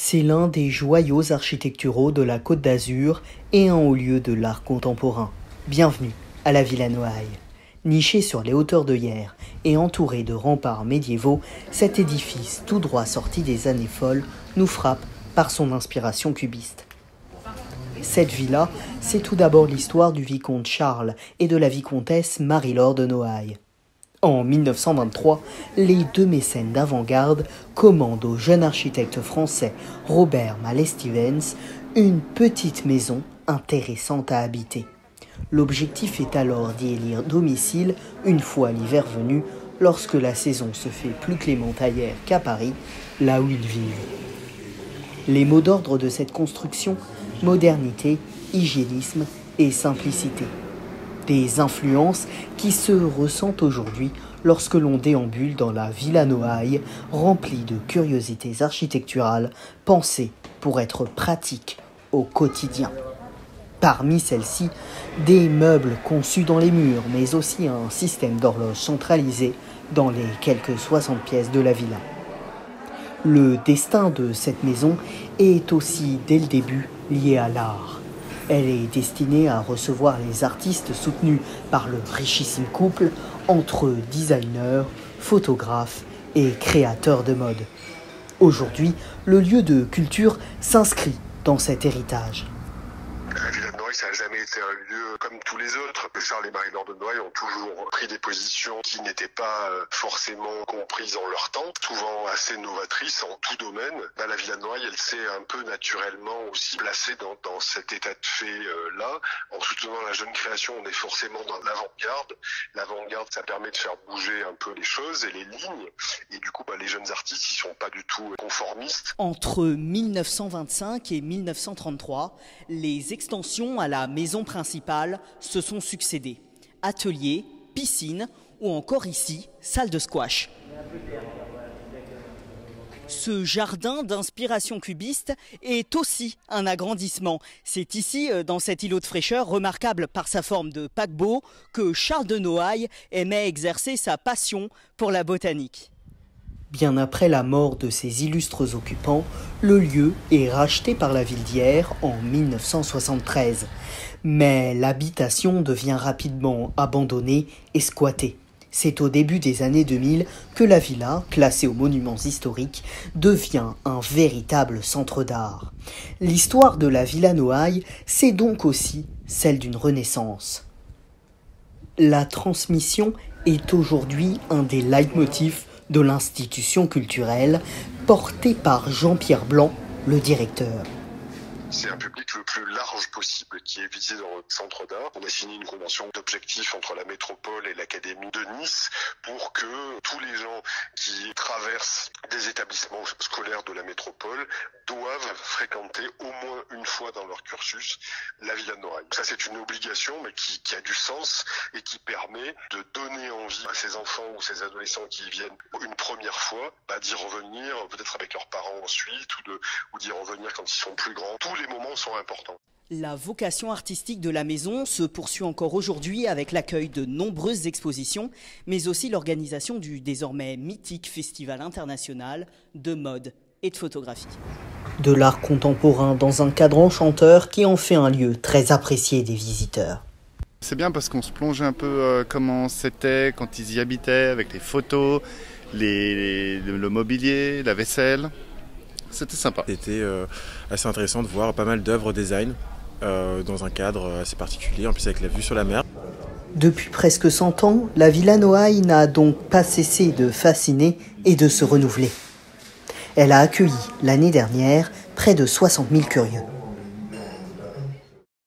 C'est l'un des joyaux architecturaux de la Côte d'Azur et un haut lieu de l'art contemporain. Bienvenue à la Villa Noailles. Niché sur les hauteurs de Hyères et entouré de remparts médiévaux, cet édifice tout droit sorti des années folles nous frappe par son inspiration cubiste. Cette villa, c'est tout d'abord l'histoire du vicomte Charles et de la vicomtesse Marie-Laure de Noailles. En 1923, les deux mécènes d'avant-garde commandent au jeune architecte français Robert Mallet-Stevens une petite maison intéressante à habiter. L'objectif est alors d'y élire domicile une fois l'hiver venu, lorsque la saison se fait plus clémente à Hyères qu'à Paris, là où ils vivent. Les mots d'ordre de cette construction, modernité, hygiénisme et simplicité. Des influences qui se ressentent aujourd'hui lorsque l'on déambule dans la Villa Noailles, remplie de curiosités architecturales pensées pour être pratiques au quotidien. Parmi celles-ci, des meubles conçus dans les murs, mais aussi un système d'horloge centralisé dans les quelques 60 pièces de la villa. Le destin de cette maison est aussi, dès le début, lié à l'art. Elle est destinée à recevoir les artistes soutenus par le richissime couple entre designers, photographes et créateurs de mode. Aujourd'hui, le lieu de culture s'inscrit dans cet héritage. La Villa de Noailles, ça n'a jamais été un lieu comme tous les autres. Charles et Marie-Laure de Noailles ont toujours pris des positions qui n'étaient pas forcément comprises en leur temps, souvent assez novatrices en tout domaine. La Villa de Noailles, elle s'est un peu naturellement aussi placée dans cet état de fait-là. En soutenant la jeune création, on est forcément dans l'avant-garde. L'avant-garde, ça permet de faire bouger un peu les choses et les lignes. Et du coup, les jeunes artistes, ils sont pas du tout conformistes. Entre 1925 et 1933, les extensions à la maison principale se sont succédées. Ateliers, piscine ou encore ici, salle de squash. Ce jardin d'inspiration cubiste est aussi un agrandissement. C'est ici, dans cet îlot de fraîcheur, remarquable par sa forme de paquebot, que Charles de Noailles aimait exercer sa passion pour la botanique. Bien après la mort de ses illustres occupants, le lieu est racheté par la ville d'Hyères en 1973. Mais l'habitation devient rapidement abandonnée et squattée. C'est au début des années 2000 que la villa, classée aux monuments historiques, devient un véritable centre d'art. L'histoire de la Villa Noailles, c'est donc aussi celle d'une renaissance. La transmission est aujourd'hui un des leitmotifs de l'institution culturelle, portée par Jean-Pierre Blanc, le directeur. C'est un public le plus large possible qui est visé dans notre centre d'art. On a signé une convention d'objectifs entre la métropole et l'académie de Nice pour que tous les gens qui traversent des établissements scolaires de la métropole doivent fréquenter au moins une fois dans leur cursus la Villa de Noailles. Ça, c'est une obligation, mais qui a du sens et qui permet de donner envie à ces enfants ou ces adolescents qui y viennent une première fois, d'y revenir, peut-être avec leurs parents ensuite, ou d'y revenir quand ils sont plus grands. Tous les moments sont importants. La vocation artistique de la maison se poursuit encore aujourd'hui avec l'accueil de nombreuses expositions, mais aussi l'organisation du désormais mythique Festival international de mode et de photographie. De l'art contemporain dans un cadre enchanteur qui en fait un lieu très apprécié des visiteurs. C'est bien parce qu'on se plonge un peu comment c'était quand ils y habitaient, avec les photos, le mobilier, la vaisselle. C'était sympa. C'était assez intéressant de voir pas mal d'œuvres design dans un cadre assez particulier, en plus avec la vue sur la mer. Depuis presque 100 ans, la Villa Noailles n'a donc pas cessé de fasciner et de se renouveler. Elle a accueilli l'année dernière près de 60 000 curieux.